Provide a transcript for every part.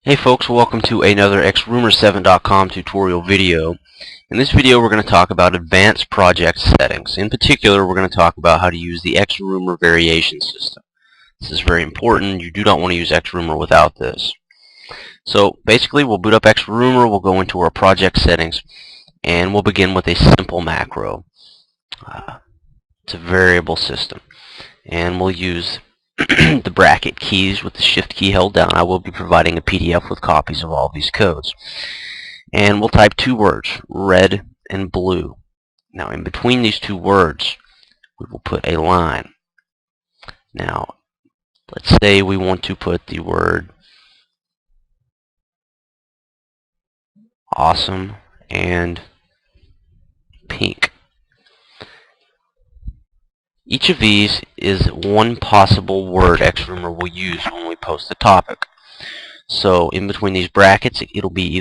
Hey folks, welcome to another Xrumer7.com tutorial video. In this video we're going to talk about advanced project settings. In particular, we're going to talk about how to use the Xrumer variation system. This is very important. You do not want to use Xrumer without this. So basically we'll boot up Xrumer, we'll go into our project settings, and we'll begin with a simple macro. It's a variable system. And we'll use the bracket keys with the shift key held down. I will be providing a PDF with copies of all these codes. And we'll type two words, red and blue. Now in between these two words we will put a line. Now let's say we want to put the word awesome and pink. Each of these is one possible word Xrumer will use when we post the topic. So in between these brackets, it'll be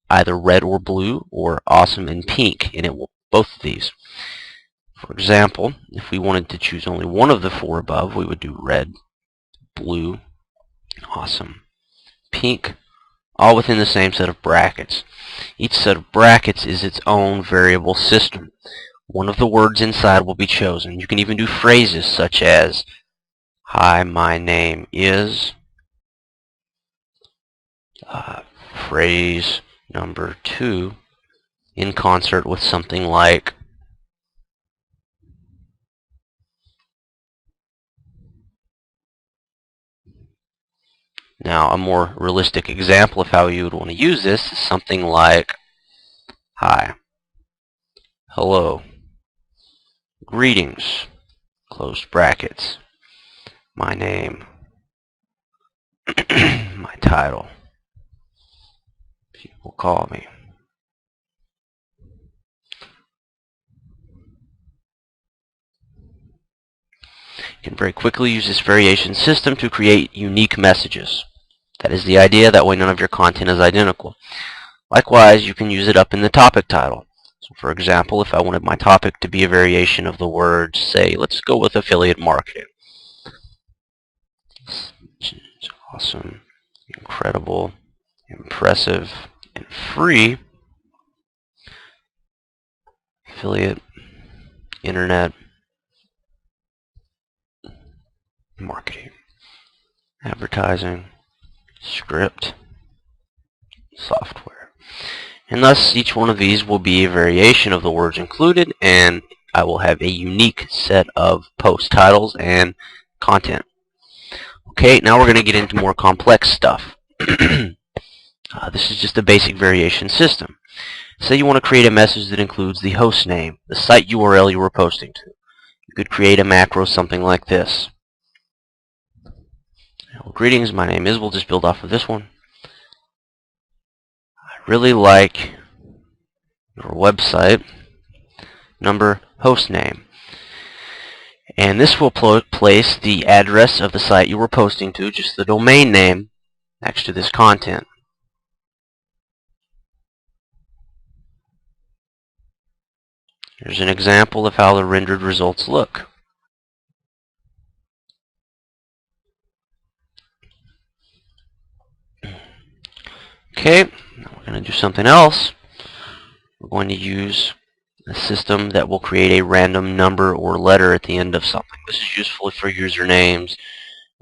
either red or blue, or awesome and pink, and it will both of these. For example, if we wanted to choose only one of the four above, we would do red, blue, awesome, pink, all within the same set of brackets. Each set of brackets is its own variable system. One of the words inside will be chosen. You can even do phrases such as, hi, my name is, phrase number 2, in concert with something like, now a more realistic example of how you would want to use this is something like, hi, hello, greetings, closed brackets, my name, my title, people call me. You can very quickly use this variation system to create unique messages. That is the idea. That way none of your content is identical. Likewise, you can use it up in the topic title. So for example, if I wanted my topic to be a variation of the words, say, let's go with affiliate marketing. It's awesome, incredible, impressive, and free. Affiliate, internet, marketing, advertising, script, software. And thus each one of these will be a variation of the words included, and I will have a unique set of post titles and content. Okay, now we're going to get into more complex stuff. This is just a basic variation system. Say you want to create a message that includes the host name, the site URL you were posting to. You could create a macro something like this. Well, greetings, my name is, we'll just build off of this one. I really like your website, number, host name. And this will place the address of the site you were posting to, just the domain name, next to this content. Here's an example of how the rendered results look. Okay, now we're going to do something else. We're going to use a system that will create a random number or letter at the end of something. This is useful for usernames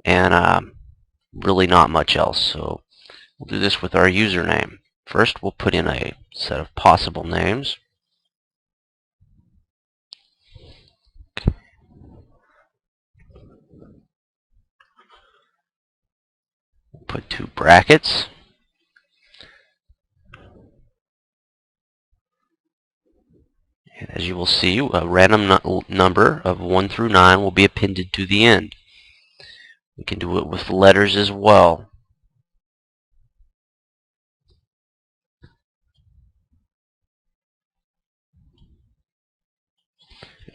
and really not much else. So we'll do this with our username. First, we'll put in a set of possible names. We'll put two brackets. And as you will see, a random number of 1 through 9 will be appended to the end. We can do it with letters as well.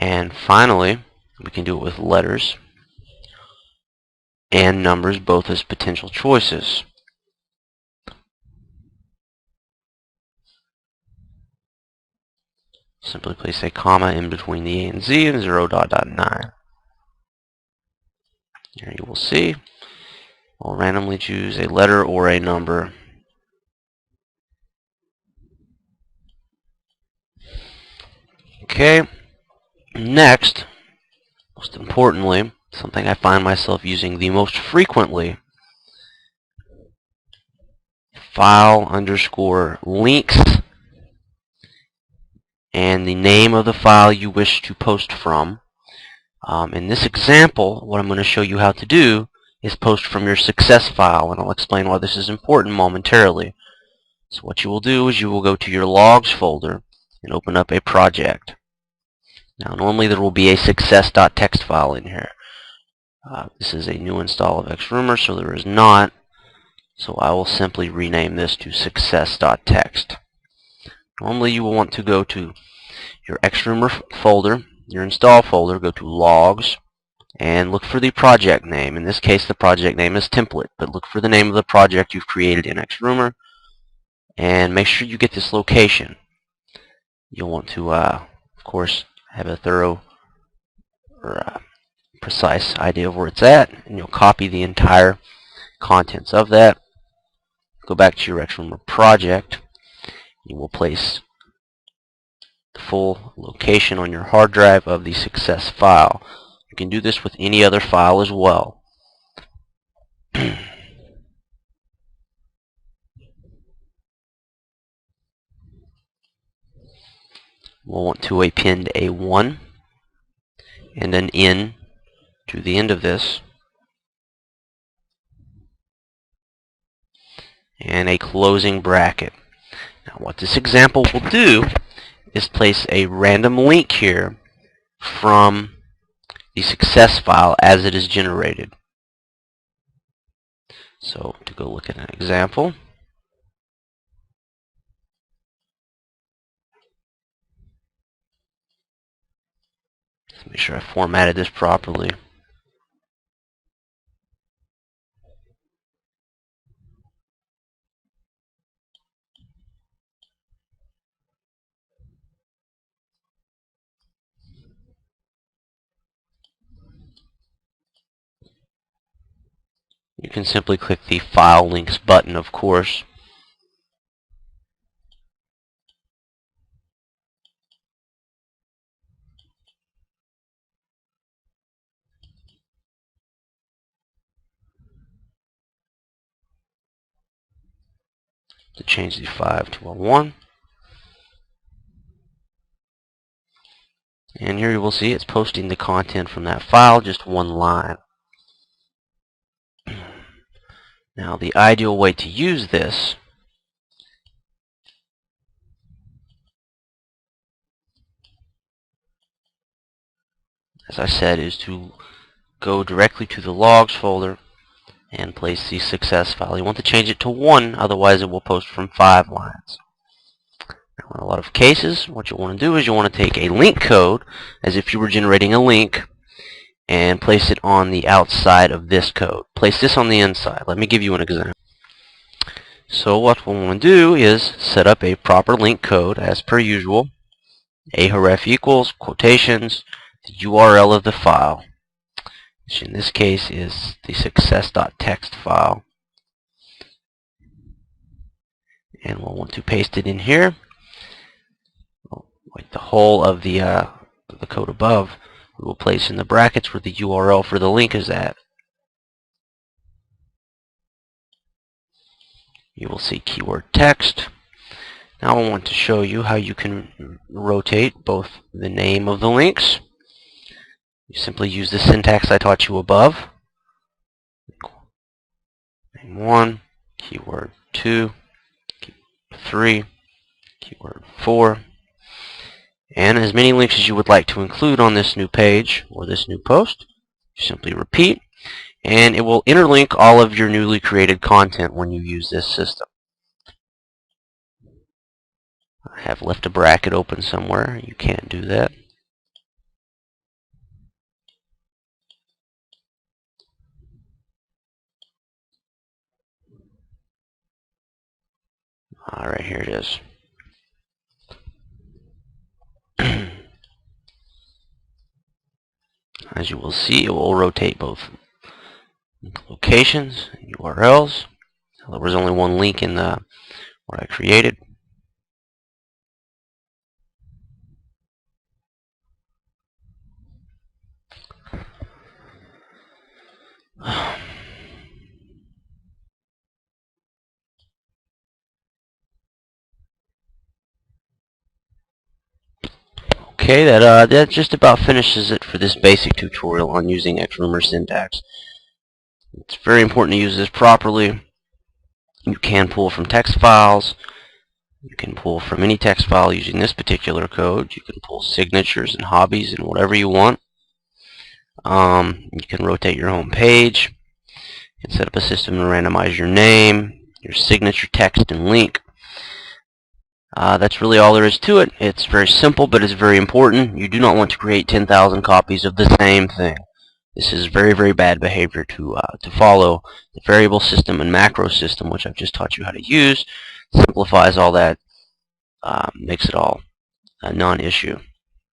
And finally, we can do it with letters and numbers, both as potential choices. Simply place a comma in between the A and Z and 0.9. Here you will see. I'll randomly choose a letter or a number Okay, next, most importantly, something I find myself using the most frequently, file underscore links and the name of the file you wish to post from. In this example, what I'm going to show you how to do is post from your success file, and I'll explain why this is important momentarily. So what you will do is you will go to your logs folder and open up a project. Now normally there will be a success.txt file in here. This is a new install of Xrumer, so there is not. So I will simply rename this to success.txt. Normally you will want to go to your Xrumer folder, your install folder, go to logs, and look for the project name. In this case the project name is template, but look for the name of the project you've created in Xrumer, and make sure you get this location. You'll want to, of course, have a thorough or precise idea of where it's at, and you'll copy the entire contents of that. Go back to your Xrumer project. You will place the full location on your hard drive of the success file. You can do this with any other file as well. We'll want to append a 1 and an N to the end of this, and a closing bracket. Now what this example will do is place a random link here from the success file as it is generated. So to go look at an example, let's make sure I formatted this properly. You can simply click the File Links button, of course. To change the 5 to a 1. And here you will see it's posting the content from that file, just one line. Now the ideal way to use this as I said, is to go directly to the logs folder and place the success file. You want to change it to 1, otherwise it will post from 5 lines. Now, in a lot of cases, what you'll want to do is you'll want to take a link code, as if you were generating a link, and place it on the outside of this code. Place this on the inside. Let me give you an example. So what we'll want to do is set up a proper link code as per usual. ahref equals quotations, the URL of the file, which in this case is the success.txt file. And we'll want to paste it in here. Like the whole of the code above, we will place in the brackets where the URL for the link is at. You will see keyword text. Now I want to show you how you can rotate both the name of the links. You simply use the syntax I taught you above. Name 1, keyword 2, 3, keyword 4, and as many links as you would like to include on this new page or this new post. You simply repeat, and it will interlink all of your newly created content when you use this system. I have left a bracket open somewhere. You can't do that. Alright, here it is. As you will see, it will rotate both locations and URLs. There was only one link in the what I created. Okay, that just about finishes it for this basic tutorial on using Xrumer syntax. It's very important to use this properly. You can pull from text files. You can pull from any text file using this particular code. You can pull signatures and hobbies and whatever you want. You can rotate your home page. You can set up a system to randomize your name, your signature text and link. That's really all there is to it. It's very simple, but it's very important. You do not want to create 10,000 copies of the same thing. This is very, very bad behavior to follow. The variable system and macro system, which I've just taught you how to use, simplifies all that, makes it all a non-issue.